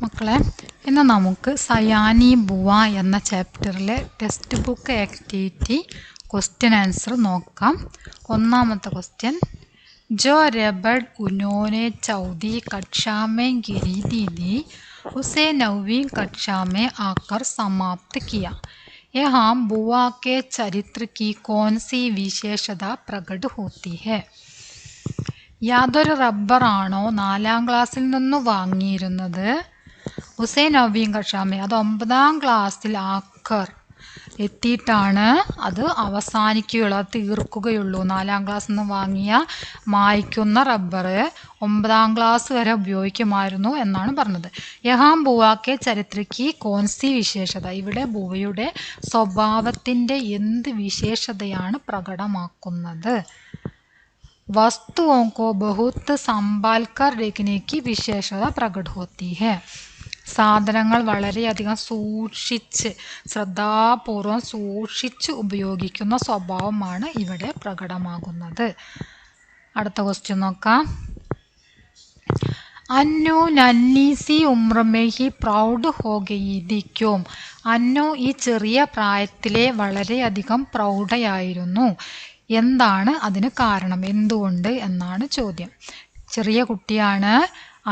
മക്കളെ, ഇന്ന് നമുക്ക് സയാനി ബുവ എന്ന ചാപ്റ്ററിലെ textbook activity question answer നോക്കാം. ഒന്നാമത്തെ ക്വസ്റ്റ്യൻ, जो रबड़ उन्होंने 14वीं कक्षा में गिरी दीदी उसे 9वीं कक्षा में आकर समाप्त किया. यहाँ बुआ के चरित्र की कौन सी विशेषता प्रकट होती है? യാതൊരു റബ്ബറാണോ 4ാം ക്ലാസ്സിൽ നിന്ന് വാങ്ങിയിരുന്നത്? ഉസേ 9വീം കക്ഷാമേ, അത് 9ാം ക്ലാസ്സിൽ ആക്കർ എത്തിയിട്ടാണ് അത് അവസാനിക്കുകയുള്ളൂ, അത് തീർക്കുകയുള്ളൂ. 4ാം ക്ലാസ്സിൽ നിന്ന് വാങ്ങിയ മായ്ക്കുന്ന റബ്ബർ 9ാം ക്ലാസ് വരെ ഉപയോഗിക്കുമായിരുന്നു എന്നാണ് പറഞ്ഞത്. യഹാം ബുവാക്കെ ചരിത്രയ്ക്ക് കോൺസി വിശേഷത, ഇവിടെ ബുവയുടെ സ്വഭാവത്തിൻ്റെ എന്ത് വിശേഷതയാണ് പ്രകടമാക്കുന്നത്? वस्तुओं को बहुत संभाल कर रखने की विशेषता प्रकट होती है. സാധനങ്ങൾ വളരെയധികം സൂക്ഷിച്ച് ശ്രദ്ധാപൂർവം സൂക്ഷിച്ച് ഉപയോഗിക്കുന്ന സ്വഭാവമാണ് ഇവിടെ പ്രകടമാകുന്നത്. അടുത്ത ക്വസ്റ്റ്യൻ നോക്കാം. അന്നു നന്നി സി ഉമ്ര മേ ഹി പ്രൗഡ് ഹോ ഗയി थी क्यों? അന്നു ഈ ചെറിയ പ്രായത്തിലെ വളരെയധികം പ്രൗഢയായിരുന്നു. എന്താണ് അതിന് കാരണം, എന്തുകൊണ്ട് എന്നാണ് ചോദ്യം. ചെറിയ കുട്ടിയാണ്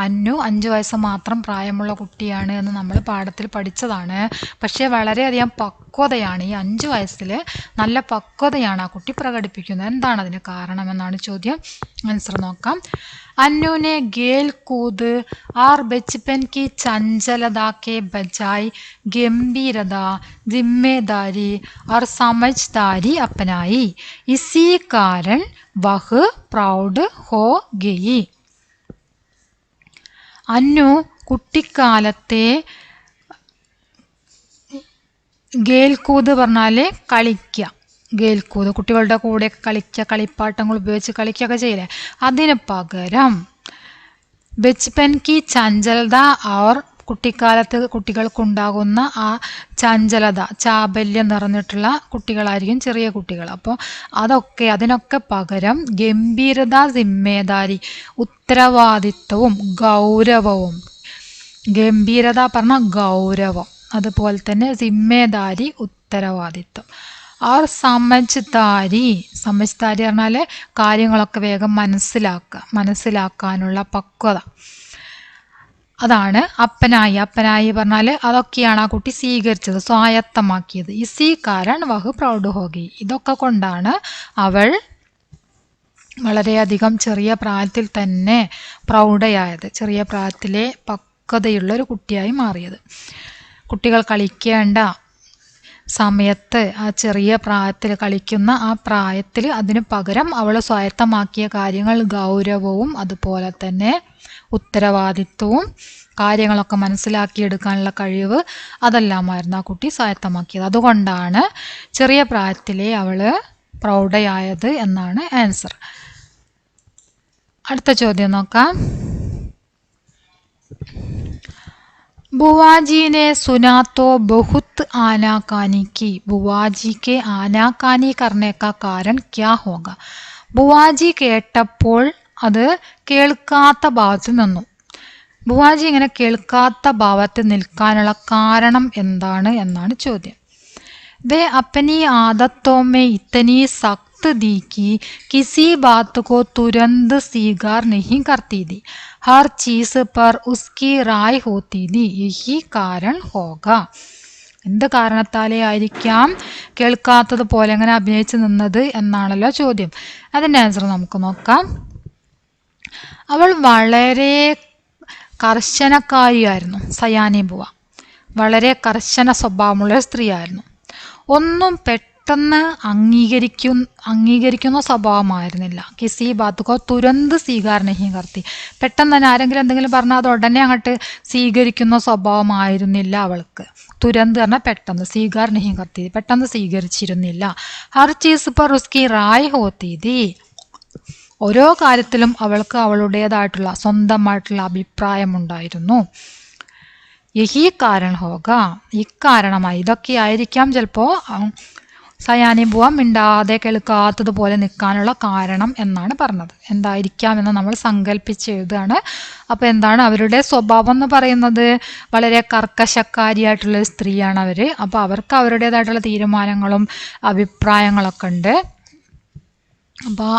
അന്നു, 5 വയസ്സ് മാത്രം പ്രായമുള്ള കുട്ടിയാണ് എന്ന് നമ്മൾ പാഠത്തിൽ പഠിച്ചതാണ്. പക്ഷേ വളരെയധികം പക്വതയാണ്, ഈ 5 വയസ്സിൽ നല്ല പക്വതയാണ് ആ കുട്ടി പ്രകടിപ്പിക്കുന്നത്. എന്താണ് അതിന് കാരണമെന്നാണ് ചോദ്യം. ആൻസർ നോക്കാം. अन्नू ने गेल कूद और बचपन की चंचलता के बजाय गंभीरता, जिम्मेदारी और समझदारी अपनाई. इसी कारण वह प्राउड हो गई. അന്നു കുട്ടിക്കാലത്തെ ഗേൽക്കൂത് പറഞ്ഞാൽ കളിക്കുക, ഗേൽക്കൂത് കുട്ടികളുടെ കൂടെ കളിക്കുക, കളിപ്പാട്ടങ്ങൾ ഉപയോഗിച്ച് കളിക്കുകയൊക്കെ ചെയ്യില്ലേ, അതിന് പകരം ബച്പൻ കി ചഞ്ചലത ഓർ കുട്ടിക്കാലത്ത് കുട്ടികൾക്കുണ്ടാകുന്ന ആ ചഞ്ചലത, ചാബല്യം നിറഞ്ഞിട്ടുള്ള കുട്ടികളായിരിക്കും ചെറിയ കുട്ടികൾ. അപ്പോൾ അതിനൊക്കെ പകരം ഗംഭീരത, സിമ്മേദാരി, ഉത്തരവാദിത്വവും ഗൗരവവും. ഗംഭീരത പറഞ്ഞാൽ ഗൗരവം, അതുപോലെ തന്നെ സിമ്മേദാരി ഉത്തരവാദിത്വം. और സമജ്ദാരി പറഞ്ഞാൽ കാര്യങ്ങളൊക്കെ വേഗം മനസ്സിലാക്കാനുള്ള പക്വത, അതാണ് അപ്പനായി പറഞ്ഞാൽ അതൊക്കെയാണ് ആ കുട്ടി സ്വീകരിച്ചത്, സ്വായത്തമാക്കിയത്. ഇസി കാരൺ വഹ് പ്രൗഡ് ഹോഗി, ഇതൊക്കെ കൊണ്ടാണ് അവൾ വളരെയധികം ചെറിയ പ്രായത്തിൽ തന്നെ പ്രൗഢയായത്, ചെറിയ പ്രായത്തിലെ പക്വതയുള്ള ഒരു കുട്ടിയായി മാറിയത്. കുട്ടികൾ കളിക്കേണ്ട സമയത്ത്, ആ ചെറിയ പ്രായത്തിൽ കളിക്കുന്ന ആ പ്രായത്തിൽ അതിന് പകരം അവൾ സ്വായത്തമാക്കിയ കാര്യങ്ങൾ ഗൗരവവും അതുപോലെ തന്നെ ഉത്തരവാദിത്വവും കാര്യങ്ങളൊക്കെ മനസ്സിലാക്കിയെടുക്കാനുള്ള കഴിവ്, അതെല്ലാമായിരുന്നു ആ കുട്ടി സ്വായത്തമാക്കിയത്. അതുകൊണ്ടാണ് ചെറിയ പ്രായത്തിലെ അവൾ പ്രൗഢയായത് എന്നാണ് ആൻസർ. അടുത്ത ചോദ്യം നോക്കാം. बुआ जी ने सुना तो बहुत आनाकानी की. बुआ जी के आनाकानी करने का कारण क्या होगा? ബുവാജി കേട്ടപ്പോൾ അത് കേൾക്കാത്ത ഭാവത്തിൽ നിന്നു. ബുവാജി ഇങ്ങനെ കേൾക്കാത്ത ഭാവത്തിൽ നിൽക്കാനുള്ള കാരണം എന്താണ് എന്നാണ് ചോദ്യം. വേ അപ്പനി ആദത്തോ മേ ഇത്തനി സഖ്ത് दी कि किसी बात को तुरंत स्वीकार नहीं करती थी. हर चीज पर उसकी राय होती थी. यही कारण होगा. എന്ത് കാരണത്താലേ ആയിരിക്കാം കേൾക്കാത്തത് പോലെ അങ്ങനെ അഭിനയിച്ച് നിന്നത് എന്നാണല്ലോ ചോദ്യം. അതിൻ്റെ ആൻസർ നമുക്ക് നോക്കാം. അവൾ വളരെ കർശനക്കാരിയായിരുന്നു. സയാനി ബുവ വളരെ കർശന സ്വഭാവമുള്ള സ്ത്രീയായിരുന്നു. ഒന്നും പെട്ടെന്ന് അംഗീകരിക്കുന്ന സ്വഭാവമായിരുന്നില്ല. കിസി ബാത്തുക്കോ തുരന്ത് സ്വീകാരണഹീ കർത്തി, പെട്ടെന്ന് തന്നെ ആരെങ്കിലും എന്തെങ്കിലും പറഞ്ഞാൽ അത് ഉടനെ അങ്ങോട്ട് സ്വീകരിക്കുന്ന സ്വഭാവമായിരുന്നില്ല അവൾക്ക്. തുരന്ത് പറഞ്ഞാൽ പെട്ടെന്ന്, സ്വീകാരണഹീ കർത്തി പെട്ടെന്ന് സ്വീകരിച്ചിരുന്നില്ല. ഹർ ചീസ് പർ ഉസ്കി റായ് ഹോത്തി തി, ഓരോ കാര്യത്തിലും അവൾക്ക് അവളുടേതായിട്ടുള്ള സ്വന്തമായിട്ടുള്ള അഭിപ്രായമുണ്ടായിരുന്നു. യഹി കാരൺ ഹോക, ഇക്കാരണമായി, ഇതൊക്കെ ആയിരിക്കാം ചിലപ്പോൾ സയാനി ബുവ മിണ്ടാതെ കേൾക്കാത്തതുപോലെ നിൽക്കാനുള്ള കാരണം എന്നാണ് പറഞ്ഞത്. എന്തായിരിക്കാം എന്ന് നമ്മൾ സങ്കല്പിച്ച് എഴുതുകയാണ്. അപ്പോൾ എന്താണ് അവരുടെ സ്വഭാവം എന്ന് പറയുന്നത്? വളരെ കർക്കശക്കാരിയായിട്ടുള്ള സ്ത്രീയാണ് അവർ. അപ്പോൾ അവർക്ക് അവരുടേതായിട്ടുള്ള തീരുമാനങ്ങളും അഭിപ്രായങ്ങളൊക്കെ ഉണ്ട്. അപ്പോൾ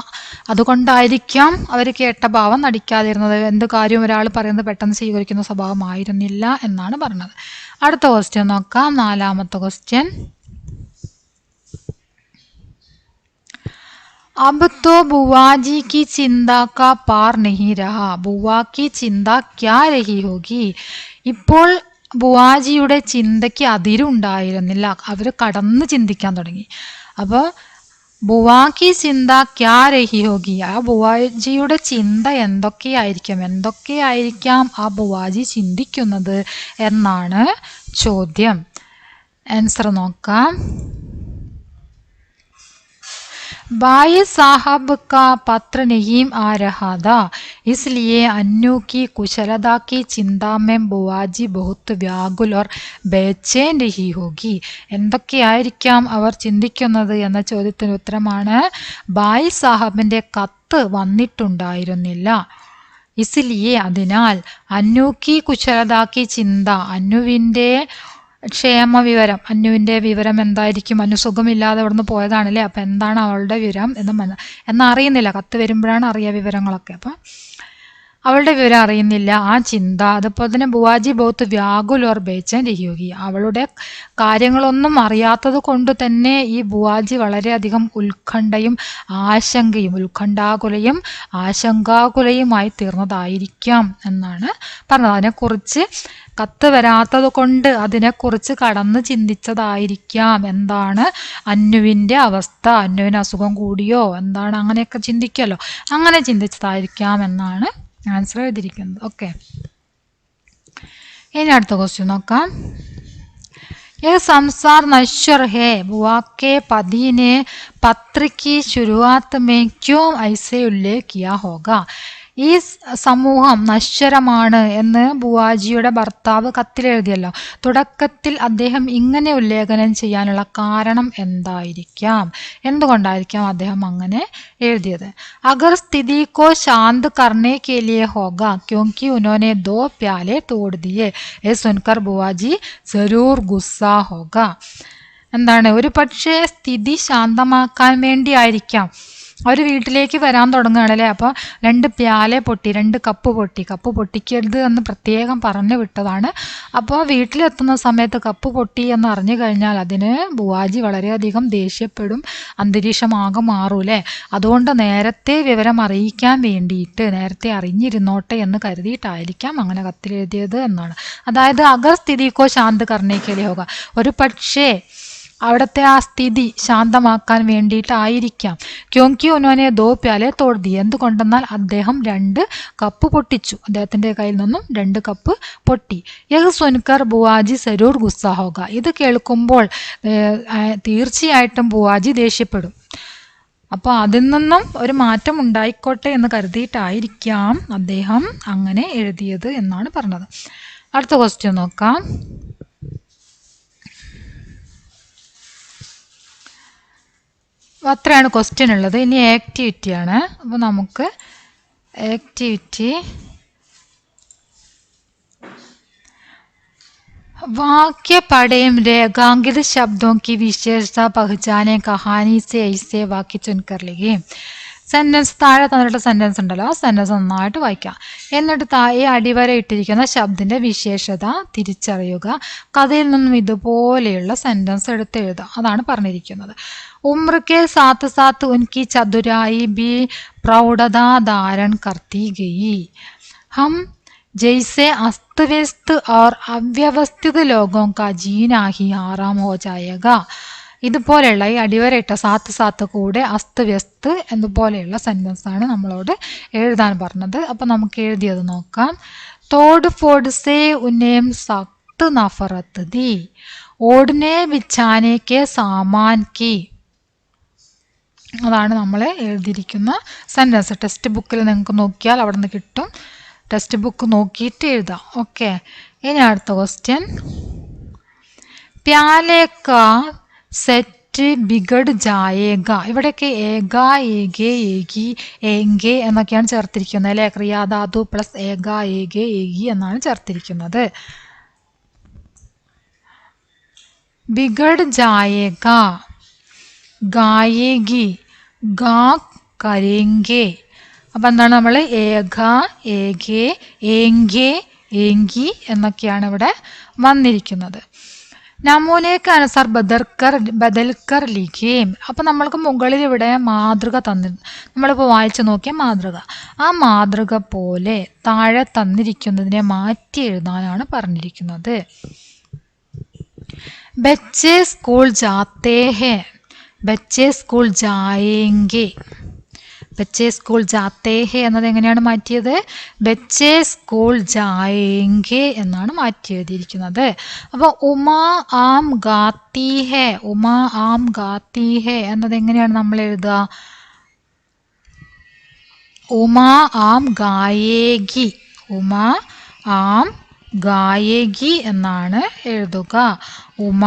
അതുകൊണ്ടായിരിക്കാം അവർ കേട്ട ഭാവം നടിക്കാതിരുന്നത്. എന്ത് കാര്യവും ഒരാൾ പറയുന്നത് പെട്ടെന്ന് സ്വീകരിക്കുന്ന സ്വഭാവമായിരുന്നില്ല എന്നാണ് പറഞ്ഞത്. അടുത്ത ക്വസ്റ്റ്യൻ നോക്കാം. 4ാമത്തെ ക്വസ്റ്റ്യൻ. अब तो बुआ जी की चिंता का पार नहीं रहा, बुआ की चिंता क्या रही होगी? ഇപ്പോൾ ബുവാജിയുടെ ചിന്തയ്ക്ക് അതിരുണ്ടായിരുന്നില്ല. അവർ കടന്ന് ചിന്തിക്കാൻ തുടങ്ങി. അപ്പോൾ ബുവാക്കി ചിന്ത ക്യാ രഹി ഹോഗി, ആ ബുവാജിയുടെ ചിന്ത എന്തൊക്കെയായിരിക്കാം ആ ബുവാജി ചിന്തിക്കുന്നത് എന്നാണ് ചോദ്യം. ആൻസർ നോക്കാം. भाई साहब का पत्र नहीं आ रहा था, इसलिए अन्नू की कुशलता की चिंता में बुआजी बहुत व्याकुल और बेचैन रही होगी. എന്തൊക്കെയായിരിക്കാം അവർ ചിന്തിക്കുന്നത് എന്ന ചോദ്യത്തിന് ഉത്തരമാണ് ബായ് സാഹബിന്റെ കത്ത് വന്നിട്ടുണ്ടായിരുന്നില്ല. ഇസ്ലിയെ അതിനാൽ, അന്നൂക്കി കുശലതാക്കി ചിന്ത, അന്നുവിൻ്റെ ക്ഷേമവിവരം, അന്നുവിൻ്റെ വിവരം എന്തായിരിക്കും? അന്നു സുഖമില്ലാതെ അവിടെ നിന്ന് പോയതാണല്ലേ. അപ്പം എന്താണ് അവളുടെ വിവരം എന്നറിയുന്നില്ല. കത്ത് വരുമ്പോഴാണ് അറിയുക വിവരങ്ങളൊക്കെ. അപ്പം അവളുടെ വിവരം അറിയുന്നില്ല. ആ ചിന്ത, അതുപോലെ തന്നെ ബുവാജി ബഹുത്ത് വ്യാകുൽ ഓർ ബേച്ചൻ രഹിയോഗി, അവളുടെ കാര്യങ്ങളൊന്നും അറിയാത്തത് കൊണ്ട് തന്നെ ഈ ബുവാജി വളരെയധികം ഉത്കണ്ഠാകുലയും ആശങ്കാകുലയുമായി തീർന്നതായിരിക്കാം എന്നാണ് പറഞ്ഞത്. അതിനെക്കുറിച്ച് കത്ത് വരാത്തത് കൊണ്ട് അതിനെക്കുറിച്ച് കടന്ന് ചിന്തിച്ചതായിരിക്കാം. എന്താണ് അന്നുവിൻ്റെ അവസ്ഥ, അന്നുവിന് അസുഖം കൂടിയോ എന്താണ്, അങ്ങനെയൊക്കെ ചിന്തിക്കുമല്ലോ, അങ്ങനെ ചിന്തിച്ചതായിരിക്കാം എന്നാണ് ആൻസർ എഴുതിയിരിക്കുന്നത്. ഓക്കെ, ഇനി അടുത്ത ക്വസ്റ്റ്യൻ നോക്കാം. यह संसार नश्वर है, बुआ के पति ने पत्र की शुरुआत में क्यों ऐसे उल्लेख किया होगा? ഈ സമൂഹം നശ്വരമാണ് എന്ന് ബുവാജിയുടെ ഭർത്താവ് കത്തിലെഴുതിയല്ലോ. തുടക്കത്തിൽ അദ്ദേഹം ഇങ്ങനെ ഉല്ലേഖനം ചെയ്യാനുള്ള കാരണം എന്തായിരിക്കാം? എന്തുകൊണ്ടായിരിക്കാം അദ്ദേഹം അങ്ങനെ എഴുതിയത്? അഗർ സ്ഥിതി കോ ശാന്ത് കർണേ കെ ലിയേ ഹോഗാ ക്യോങ്കി ഉനോനെ ദോ പ്യാലെ തോട് ദിയേ ഏ സുൻകർ ബുവാജി ജരൂർ ഗുസ്സാ ഹോഗാ. എന്താണ്, ഒരു പക്ഷേ സ്ഥിതി ശാന്തമാക്കാൻ വേണ്ടിയായിരിക്കാം. അവർ വീട്ടിലേക്ക് വരാൻ തുടങ്ങുകയാണല്ലേ. അപ്പോൾ 2 പ്യാലെ പൊട്ടി, 2 കപ്പ് പൊട്ടിക്കരുത് എന്ന് പ്രത്യേകം പറഞ്ഞു വിട്ടതാണ്. അപ്പോൾ വീട്ടിലെത്തുന്ന സമയത്ത് കപ്പ് പൊട്ടി എന്ന് അറിഞ്ഞു കഴിഞ്ഞാൽ അതിന് ബുവാജി വളരെയധികം ദേഷ്യപ്പെടും, അന്തരീക്ഷമാകെ മാറൂലേ. അതുകൊണ്ട് നേരത്തെ വിവരം അറിയിക്കാൻ വേണ്ടിയിട്ട്, നേരത്തെ അറിഞ്ഞിരുന്നോട്ടെ എന്ന് കരുതിയിട്ടായിരിക്കാം അങ്ങനെ കത്തിലെഴുതിയത് എന്നാണ്. അതായത് അഗർ സ്ഥിതിക്കോ ശാന്ത് കർണേക്കലി ഹോക, ഒരു പക്ഷേ അവിടുത്തെ ആ സ്ഥിതി ശാന്തമാക്കാൻ വേണ്ടിയിട്ടായിരിക്കാം. ക്യോങ്കി ഉനോനെ ദോ പ്യാലെ തോഴ്തി, എന്തുകൊണ്ടെന്നാൽ അദ്ദേഹം 2 കപ്പ് പൊട്ടിച്ചു, അദ്ദേഹത്തിൻ്റെ കയ്യിൽ നിന്നും 2 കപ്പ് പൊട്ടി. യഹ് സുൻകർ ബുവാജി സരൂർ ഗുസ്സാ ഹോഗ, ഇത് കേൾക്കുമ്പോൾ തീർച്ചയായിട്ടും ബുവാജി ദേഷ്യപ്പെടും. അപ്പോൾ അതിൽ നിന്നും ഒരു മാറ്റം ഉണ്ടായിക്കോട്ടെ എന്ന് കരുതിയിട്ടായിരിക്കാം അദ്ദേഹം അങ്ങനെ എഴുതിയത് എന്നാണ് പറഞ്ഞത്. അടുത്ത ക്വസ്റ്റ്യൻ നോക്കാം. അത്രയാണ് ക്വസ്റ്റ്യൻ ഉള്ളത്. ഇനി ആക്ടിവിറ്റിയാണ്. അപ്പോൾ നമുക്ക് ആക്ടിവിറ്റി वाक्य पढ़ें, रेखांकित शब्दों की विशेषता पहचाने, कहानी से ऐसे वाक्य चुनकर लिखिए. സെൻറ്റൻസ് താഴെ തന്നിട്ട് സെൻറ്റൻസ് ഉണ്ടല്ലോ, ആ സെൻറ്റൻസ് നന്നായിട്ട് വായിക്കാം. എന്നിട്ട് താഴെ അടിവര ഇട്ടിരിക്കുന്ന ശബ്ദത്തിൻ്റെ വിശേഷത തിരിച്ചറിയുക. കഥയിൽ നിന്നും ഇതുപോലെയുള്ള സെൻറ്റൻസ് എടുത്ത് എഴുതുക, അതാണ് പറഞ്ഞിരിക്കുന്നത്. उम्र के साथ साथ उनकी चतुराई भी प्रौढ़ता धारण करती गई. हम जैसे अस्त व्यस्त और अव्यवस्थित लोगों का जीना ही आराम हो जाएगा. ഇതുപോലെയുള്ള ഈ അടിവരയിട്ട സാത്ത് കൂടെ അസ്ത് വ്യസ്ത് എന്നതുപോലെയുള്ള സെൻറ്റൻസാണ് നമ്മളോട് എഴുതാൻ പറഞ്ഞത്. അപ്പം നമുക്ക് എഴുതിയത് നോക്കാം. തോട് ഫോഡ് സേ ഉന്നേം സഖ്ത് നഫറത്ത് ദി, ഓടിനെ ബിച്ചാനെ കെ സാമാൻ കി, അതാണ് നമ്മൾ എഴുതിയിരിക്കുന്ന സെൻറ്റൻസ്. ടെക്സ്റ്റ് ബുക്കിൽ നിങ്ങൾക്ക് നോക്കിയാൽ അവിടെ നിന്ന് കിട്ടും. ടെക്സ്റ്റ് ബുക്ക് നോക്കിയിട്ട് എഴുതാം. ഓക്കെ, ഇനി അടുത്ത ക്വസ്റ്റ്യൻ. പ്യാലെ കാ സെറ്റ് പെറ്റ് ബിഗഡ് ജായേഗ. ഇവിടെയൊക്കെ ഏക, ഏകെ, ഏകി, ഏങ്കെ എന്നൊക്കെയാണ് ചേർത്തിരിക്കുന്നത് അല്ലെ. ക്രിയാധാതു പ്ലസ് ഏക, ഏകെ, ഏകി എന്നാണ് ചേർത്തിരിക്കുന്നത്. ബിഗഡ് ജായേഗ, ഗായേഗി, ഗാ കരേങ്കെ. അപ്പം എന്താണ് നമ്മൾ ഏക, ഏകെ, ഏങ്കെ, ഏങ്കി എന്നൊക്കെയാണ് ഇവിടെ വന്നിരിക്കുന്നത്. നമൂനയ്ക്ക് അനുസാർ ബദൽക്കർ ലിഖേം. അപ്പം നമ്മൾക്ക് മുകളിൽ ഇവിടെ മാതൃക തന്നിരുന്നു. നമ്മളിപ്പോൾ വായിച്ചു നോക്കിയ മാതൃക, ആ മാതൃക പോലെ താഴെ തന്നിരിക്കുന്നതിനെ മാറ്റി എഴുതാനാണ് പറഞ്ഞിരിക്കുന്നത്. ബच्चे സ്കൂൾ ജാത്തേ ഹേ, ബच्चे സ്കൂൾ ജായേങ്കെ. ബच्चे സ്കൂൾ ജാത്തേ ഹേ എന്നത് എങ്ങനെയാണ് മാറ്റിയത്? ബच्चे സ്കൂൾ ജായേങ്കെ എന്നാണ് മാറ്റി എഴുതിയിരിക്കുന്നത്. അപ്പോൾ ഉമാ ആം ഗാത്തി ഹേ, ഉമാ ആം ഗാത്തി ഹേ എന്നത് എങ്ങനെയാണ് നമ്മൾ എഴുതുക? ഉമാ ആം ഗായേഗി, ഉമാ ആം ഗായേഗി എന്നാണ് എഴുതുക. ഉമ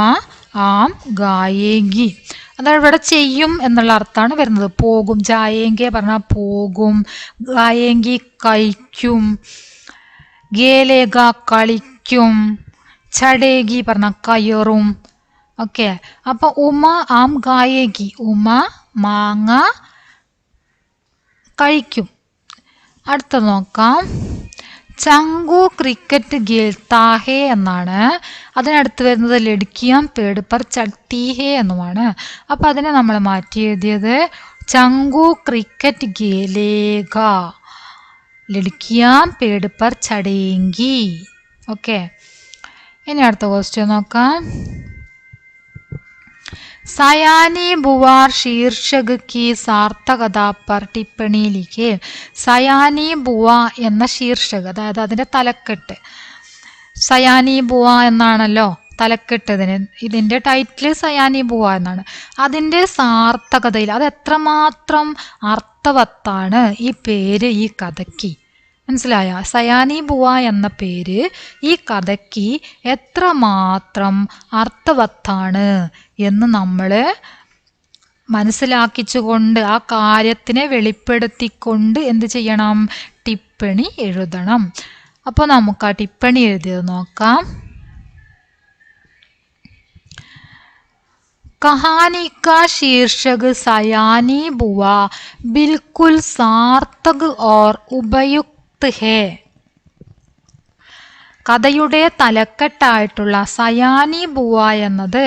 ആം ഗായേഗി. അതായത് ഇവിടെ ചെയ്യും എന്നുള്ള അർത്ഥമാണ് വരുന്നത്. പോകും, ജായേങ്കെ പറഞ്ഞാൽ പോകും, ഗായേങ്കി കഴിക്കും, ഗേലേഗ കളിക്കും, ചടേഗി പറഞ്ഞാൽ കയറും. ഓക്കെ, അപ്പൊ ഉമ ആം ഗായേഗി, ഉമ മാങ്ങ കഴിക്കും. അടുത്ത നോക്കാം. ചങ്കു ക്രിക്കറ്റ് ഖേൽത്താ ഹേ എന്നാണ്. അതിനടുത്ത് വരുന്നത് ലഡ്കിയാം പേട് പർ ചട്ടി ഹേ എന്നുമാണ്. അപ്പം അതിനെ നമ്മൾ മാറ്റി എഴുതിയത് ചങ്കു ക്രിക്കറ്റ് ഖേലേഗ, ലഡ്കിയാം പേട് പർ ചടേങ്കി. ഓക്കെ, ഇനി അടുത്ത ക്വസ്റ്റ്യൻ നോക്കാം. സയാനി ബുവാർ ശീർഷക് കി സാർത്ഥകത പർ ടിപ്പണി ലിഖേ. സയാനി ബുവ എന്ന ശീർഷക, അതായത് അതിൻ്റെ തലക്കെട്ട്. സയാനി ബുവ എന്നാണല്ലോ തലക്കെട്ട് ഇതിൻ്റെ ടൈറ്റിൽ സയാനി ബുവ എന്നാണ്. അതിൻ്റെ സാർത്ഥകതയിൽ അത് എത്രമാത്രം അർത്ഥവത്താണ് ഈ പേര് ഈ കഥയ്ക്ക്. മനസ്സിലായ? സയാനി ബുവ എന്ന പേര് ഈ കഥയ്ക്ക് എത്രമാത്രം അർത്ഥവത്താണ് എന്ന് നമ്മൾ മനസ്സിലാക്കിച്ചുകൊണ്ട് ആ കാര്യത്തിനെ വെളിപ്പെടുത്തിക്കൊണ്ട് എന്ത് ചെയ്യണം? ടിപ്പണി എഴുതണം. അപ്പോൾ നമുക്ക് ആ ടിപ്പണി എഴുതിയത് നോക്കാം. कहानी का शीर्षक सयानी बुआ बिल्कुल सार्थक और उपयुक्त है. കഥയുടെ തലക്കെട്ടായിട്ടുള്ള സയാനി ബുവ എന്നത്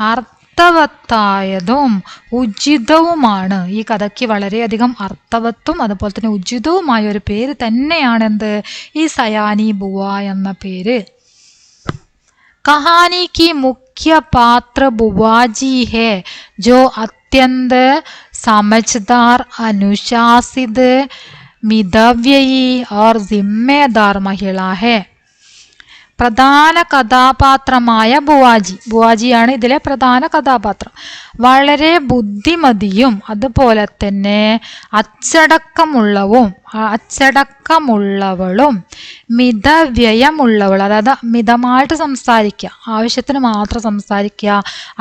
അർത്ഥവത്തായതും ഉചിതവുമാണ്. ഈ കഥയ്ക്ക് വളരെയധികം അർത്ഥവത്തും അതുപോലെ തന്നെ ഉചിതവുമായ ഒരു പേര് തന്നെയാണെന്ത്? ഈ സയാനി ബുവ എന്ന പേര്. कहानी की मुख्य पात्र बुआजी है जो अत्यंत समझदार, अनुशासित, मितव्ययी और जिम्मेदार महिला है. പ്രധാന കഥാപാത്രമായ ബുവാജിയാണ് ഇതിലെ പ്രധാന കഥാപാത്രം. വളരെ ബുദ്ധിമതിയും അതുപോലെ തന്നെ അച്ചടക്കമുള്ളവളും മിതവ്യയമുള്ളവൾ, അതായത് മിതമായിട്ട് സംസാരിക്കുക, ആവശ്യത്തിന് മാത്രം സംസാരിക്കുക,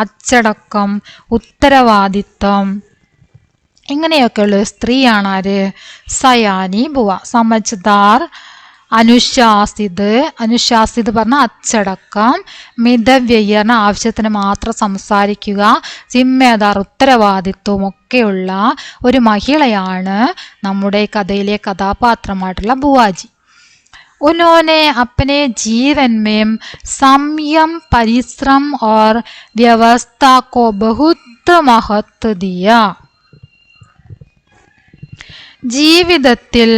അച്ചടക്കം, ഉത്തരവാദിത്വം, ഇങ്ങനെയൊക്കെയുള്ള സ്ത്രീയാണ് ആര്? സയാനി ബുവ. സമജ്ദാർ, അനുശാസിത് പറഞ്ഞാൽ അച്ചടക്കം, മിതവ്യയ ആവശ്യത്തിന് മാത്രം സംസാരിക്കുക, ജിമ്മേദാർ ഉത്തരവാദിത്വം ഒക്കെയുള്ള ഒരു മഹിളയാണ് നമ്മുടെ കഥയിലെ കഥാപാത്രമായിട്ടുള്ള ബുവാജി. उन्होंने अपने जीवन में संयम, परिश्रम और व्यवस्था को बहुत महत्व दिया. ജീവിതത്തിൽ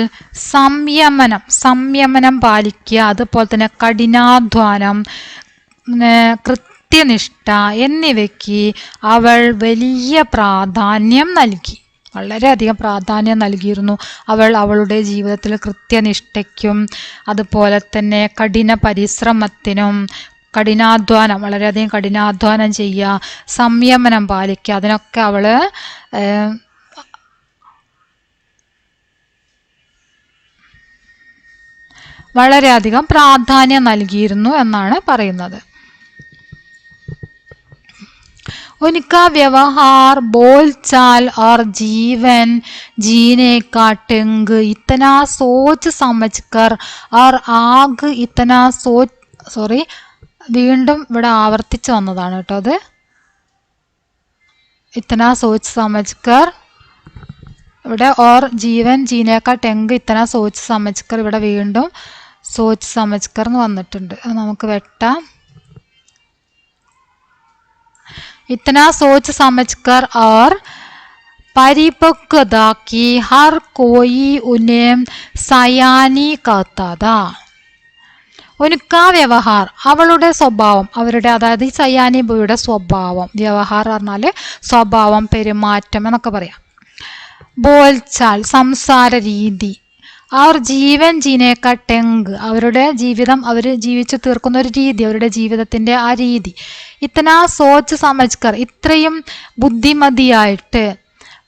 സംയമനം പാലിക്കുക, അതുപോലെ തന്നെ കഠിനാധ്വാനം, കൃത്യനിഷ്ഠ എന്നിവയ്ക്ക് അവൾ വലിയ പ്രാധാന്യം നൽകി. വളരെയധികം പ്രാധാന്യം നൽകിയിരുന്നു അവൾ അവളുടെ ജീവിതത്തിൽ കൃത്യനിഷ്ഠയ്ക്കും അതുപോലെ തന്നെ കഠിന പരിശ്രമത്തിനും. കഠിനാധ്വാനം, വളരെയധികം കഠിനാധ്വാനം ചെയ്യുക, സംയമനം പാലിക്കുക, അതിനൊക്കെ അവൾ വളരെയധികം പ്രാധാന്യം നൽകിയിരുന്നു എന്നാണ് പറയുന്നത്. उनका व्यवहार, बोलचाल और जीवन जीने का ढंग इतना सोच समझकर और आग इतना വീണ്ടും ഇവിടെ ആവർത്തിച്ച് വന്നതാണ് കേട്ടോ അത്. इतना सोच समझकर ഇവിടെ और जीवन जीने का ढंग इतना सोच समझकर ഇവിടെ വീണ്ടും സോച്ച് സമജ്കർ എന്ന് വന്നിട്ടുണ്ട്. അത് നമുക്ക് വെട്ടാം. इतना सोच समझकर और परिपक्वता की हर कोई उन्हें सयानी कहता था. ഉനക്കാ വ്യവഹാർ അവളുടെ സ്വഭാവം, അവരുടെ അതായത് ഈ സയാനി ബുയുടെ സ്വഭാവം, വ്യവഹാർ പറഞ്ഞാൽ സ്വഭാവം, പെരുമാറ്റം എന്നൊക്കെ പറയാം. ബോൽച്ചാൽ സംസാര രീതി, അവർ ജീവൻ ജീനേക്ക ടെങ്ക് അവരുടെ ജീവിതം അവർ ജീവിച്ചു തീർക്കുന്ന ഒരു രീതി, അവരുടെ ജീവിതത്തിൻ്റെ ആ രീതി. ഇത്തനാ സോച്ച് സമജ്കർ ഇത്രയും ബുദ്ധിമതിയായിട്ട്,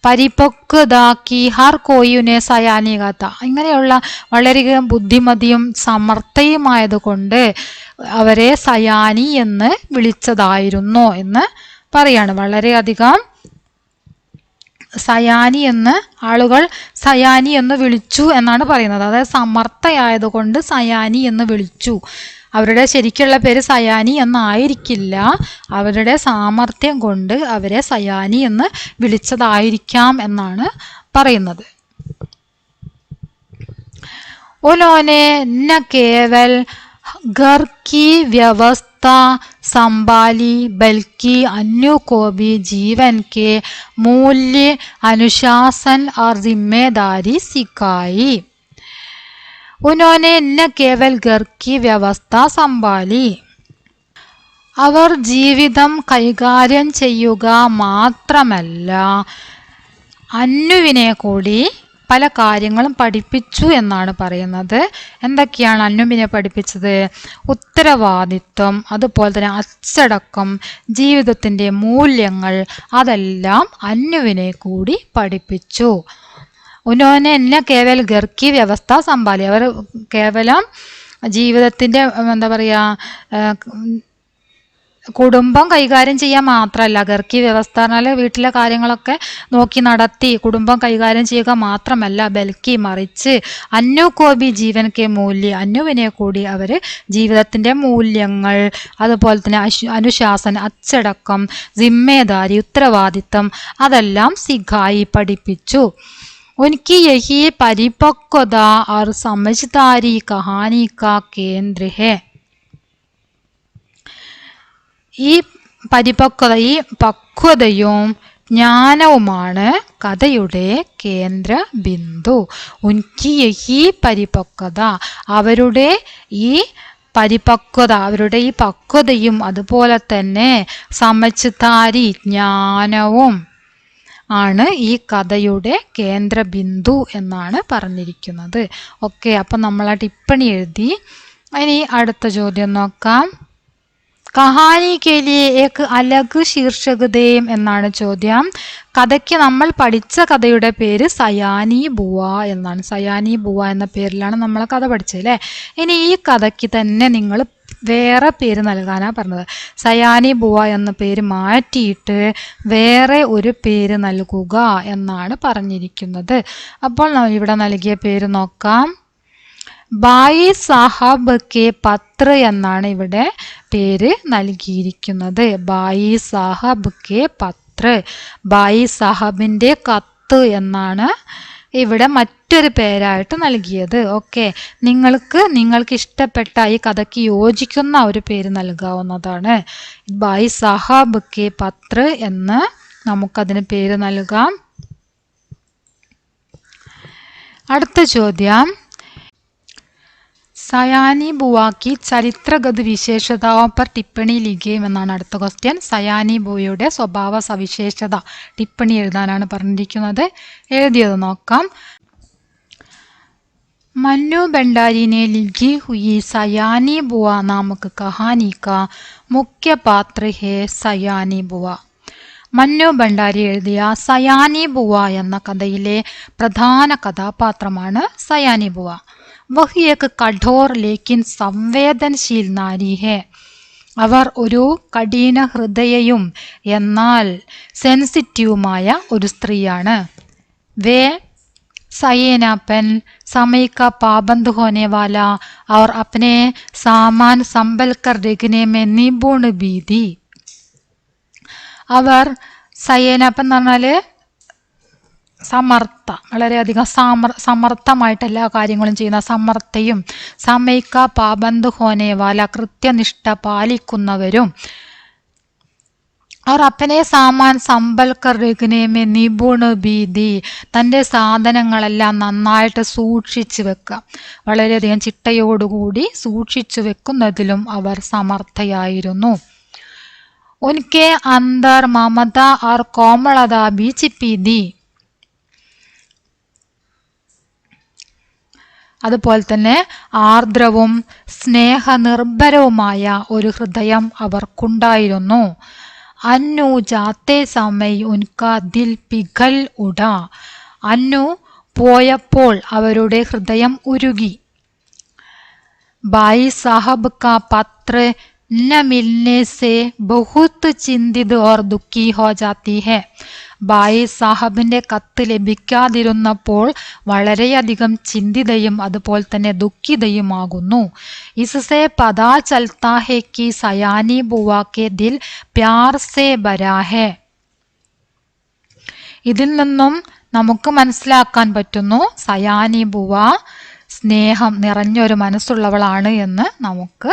പരിപക്വതാക്കി ഹർ കോയുനെ സയാനികത ഇങ്ങനെയുള്ള വളരെയധികം ബുദ്ധിമതിയും സമർത്ഥയുമായതുകൊണ്ട് അവരെ സയാനി എന്ന് വിളിച്ചതായിരുന്നു എന്ന് പറയാണ്. വളരെയധികം സയാനി എന്ന് ആളുകൾ സയാനി എന്ന് വിളിച്ചു എന്നാണ് പറയുന്നത്. അതായത് സമർത്ഥയായതുകൊണ്ട് സയാനി എന്ന് വിളിച്ചു. അവരുടെ ശരിക്കുള്ള പേര് സയാനി എന്നായിരിക്കില്ല, അവരുടെ സാമർത്ഥ്യം കൊണ്ട് അവരെ സയാനി എന്ന് വിളിച്ചതായിരിക്കാം എന്നാണ് പറയുന്നത്. ഉन्होंने न केवल घर की व्यवस्था संभाली बल्कि अन्यों को भी जीवन के मूल्य, अनुशासन और जिम्मेदारी सिखाई. उन्होंने न केवल घर की व्यवस्था संभाली അവർ ജീവിതം കൈകാര്യം ചെയ്യുക മാത്രമല്ല അന്നുവിനെ കൂടി പല കാര്യങ്ങളും പഠിപ്പിച്ചു എന്നാണ് പറയുന്നത്. എന്തൊക്കെയാണ് അന്നുവിനെ പഠിപ്പിച്ചത്? ഉത്തരവാദിത്വം, അതുപോലെ തന്നെ അച്ചടക്കം, ജീവിതത്തിൻ്റെ മൂല്യങ്ങൾ, അതെല്ലാം അന്നുവിനെ കൂടി പഠിപ്പിച്ചു. ഉന്നോനെ എന്നെ കേവൽ ഗർക്കി വ്യവസ്ഥ സംഭാലി അവർ കേവലം ജീവിതത്തിൻ്റെ എന്താ പറയുക കുടുംബം കൈകാര്യം ചെയ്യാൻ മാത്രമല്ല, ഗർക്കി വ്യവസ്ഥ പറഞ്ഞാൽ വീട്ടിലെ കാര്യങ്ങളൊക്കെ നോക്കി നടത്തി കുടുംബം കൈകാര്യം ചെയ്യുക മാത്രമല്ല, ബൽക്കി മറിച്ച് അന്നു കോബി ജീവൻ കെ മൂല്യ അന്നുവിനെ കൂടി അവർ ജീവിതത്തിൻ്റെ മൂല്യങ്ങൾ, അതുപോലെ തന്നെ അനുശാസനം, അച്ചടക്കം, ജിമ്മേദാരി, ഉത്തരവാദിത്തം അതെല്ലാം സിഖായി പഠിപ്പിച്ചു. उनकी यही परिपक्वता और समझदारी कहानी का केंद्र है. ഈ പരിപക്വത, ഈ പക്വതയും ജ്ഞാനവുമാണ് കഥയുടെ കേന്ദ്ര ബിന്ദു. ഉൻകി യഹി പരിപക്വത അവരുടെ ഈ പരിപക്വത, അവരുടെ ഈ പക്വതയും അതുപോലെ തന്നെ സമജ്ദാരി ജ്ഞാനവും ആണ് ഈ കഥയുടെ കേന്ദ്ര ബിന്ദു എന്നാണ് പറഞ്ഞിരിക്കുന്നത്. ഓക്കെ, അപ്പം നമ്മൾ ആ ടിപ്പണി എഴുതി. ഇനി അടുത്ത ചോദ്യം നോക്കാം. കഹാനി കേലിയെ ഏക് അലഗ് ശീർഷകതയും എന്നാണ് ചോദ്യം. കഥയ്ക്ക് നമ്മൾ പഠിച്ച കഥയുടെ പേര് സയാനി ബുവ എന്നാണ്. സയാനി ബുവ എന്ന പേരിലാണ് നമ്മൾ കഥ പഠിച്ചത് അല്ലേ. ഇനി ഈ കഥയ്ക്ക് തന്നെ നിങ്ങൾ വേറെ പേര് നൽകാനാണ് പറഞ്ഞത്. സയാനി ബുവ എന്ന പേര് മാറ്റിയിട്ട് വേറെ ഒരു പേര് നൽകുക എന്നാണ് പറഞ്ഞിരിക്കുന്നത്. അപ്പോൾ ഇവിടെ നൽകിയ പേര് നോക്കാം. ബായി സാഹബ് കെ പത്ര എന്നാണ് ഇവിടെ പേര് നൽകിയിരിക്കുന്നത്. ബായി സാഹബ് കെ പത്ര, ബായി സാഹബിൻ്റെ കത്ത് എന്നാണ് ഇവിടെ മറ്റൊരു പേരായിട്ട് നൽകിയത്. ഓക്കെ, നിങ്ങൾക്ക് ഇഷ്ടപ്പെട്ട ഈ കഥയ്ക്ക് യോജിക്കുന്ന ഒരു പേര് നൽകാവുന്നതാണ്. ബായി സാഹബ് കെ പത്ര എന്ന് നമുക്കതിന് പേര് നൽകാം. അടുത്ത ചോദ്യം. സയാനി ബുവ की ചരിത്രഗത വിശേഷതാओं पर टिप्पणी लिखिए എന്നാണ് അടുത്ത ക്വസ്റ്റ്യൻ. സയാനി ബുവയുടെ സ്വഭാവ സവിശേഷത ടിപ്പണി എഴുതാനാണ് പറഞ്ഞിരിക്കുന്നത്. എഴുതിയത് നോക്കാം. मन्नू भंडारी ने लिखी हुई सयानी बुआ नामक कहानी का मुख्य पात्र है सयानी बुआ. മന്നു ഭണ്ഡാരി എഴുതിയ സയാനി ബുവ എന്ന കഥയിലെ പ്രധാന കഥാപാത്രമാണ് സയാനി ബുവ. वह एक कठोर लेकिन संवेदनशील नारी है. അവർ ഒരു കഠിന ഹൃദയയും എന്നാൽ സെൻസിറ്റീവുമായ ഒരു സ്ത്രീയാണ്. വേ सयेनापन समय का पाबंद होने वाला और अपने सामान संभल कर रखने में निपुण भी थी. അവർ സയേനാപ്പൻ എന്ന് പറഞ്ഞാല് സമർത്ഥ, വളരെയധികം സമർത്ഥമായിട്ട് എല്ലാ കാര്യങ്ങളും ചെയ്യുന്ന സമർത്ഥയും, സമയക്ക പാബന്ത് ഹോനേവാല കൃത്യനിഷ്ഠ പാലിക്കുന്നവരും, और अपने സാമാൻ സംഭൽ കർ രഖ്നെ മേ നിപുൺ ഭി ഥി, തൻ്റെ സാധനങ്ങളെല്ലാം നന്നായിട്ട് സൂക്ഷിച്ചു വെക്കുക, വളരെയധികം ചിട്ടയോടുകൂടി സൂക്ഷിച്ചു വെക്കുന്നതിലും അവർ സമർത്ഥയായിരുന്നു. ഉൻകെ അന്തർ മമത और കോമളത ഭി छिपी थी. അതുപോലെ തന്നെ ആർദ്രവും സ്നേഹനിർഭരവുമായ ഒരു ഹൃദയം അവർക്കുണ്ടായിരുന്നു. അന്നു ജാത്തെ സമയ ഉൻക ദിൽ പിഘൽ ഉട, അന്നു പോയപ്പോൾ അവരുടെ ഹൃദയം ഉരുകി. ബായി സാഹബ് കാ പത്ര न मिलने से बहुत चिंतित और दुखी हो जाती है. ബായി സാഹബിന്റെ കത്ത് ലഭിക്കാതിരുന്നപ്പോൾ വളരെയധികം ചിന്തിതയും അതുപോലെ തന്നെ ദുഃഖിതയുമാകുന്നു. इससे पता चलता है कि सयानी बुआ के दिल प्यार से भरा है. ഇതിൽ നിന്നും നമുക്ക് മനസ്സിലാക്കാൻ പറ്റുന്നു സയാനി ബുവ സ്നേഹം നിറഞ്ഞൊരു മനസ്സുള്ളവളാണ് എന്ന് നമുക്ക്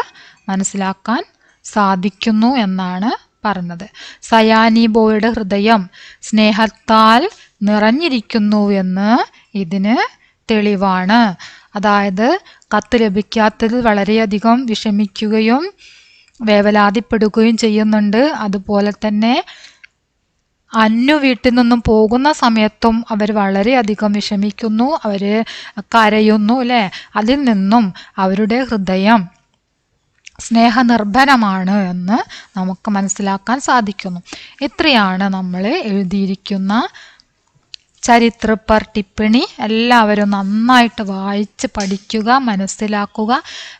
മനസ്സിലാക്കാൻ സാധിക്കുന്നു എന്നാണ് പറഞ്ഞത്. സയാനി ബോയുടെ ഹൃദയം സ്നേഹത്താൽ നിറഞ്ഞിരിക്കുന്നു എന്ന് ഇതിന് തെളിവാണ്. അതായത് കത്ത് ലഭിക്കാത്തതിൽ വളരെയധികം വിഷമിക്കുകയും വേവലാതിപ്പെടുകയും ചെയ്യുന്നുണ്ട്. അതുപോലെ തന്നെ അന്നു വീട്ടിൽ നിന്നും പോകുന്ന സമയത്തും അവർ വളരെയധികം വിഷമിക്കുന്നു, അവർ കരയുന്നു അല്ലേ. അതിൽ നിന്നും അവരുടെ ഹൃദയം സ്നേഹനിർഭരമാണ് എന്ന് നമുക്ക് മനസ്സിലാക്കാൻ സാധിക്കുന്നു. ഇത്രയാണ് നമ്മൾ എഴുതിയിരിക്കുന്ന ചരിത്രപ്പർ ടിപ്പണി. എല്ലാവരും നന്നായിട്ട് വായിച്ച് പഠിക്കുക, മനസ്സിലാക്കുക.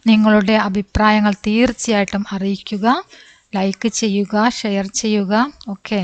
നിങ്ങളുടെ അഭിപ്രായങ്ങൾ തീർച്ചയായിട്ടും അറിയിക്കുക. ലൈക്ക് ചെയ്യുക, ഷെയർ ചെയ്യുക. ഓക്കെ.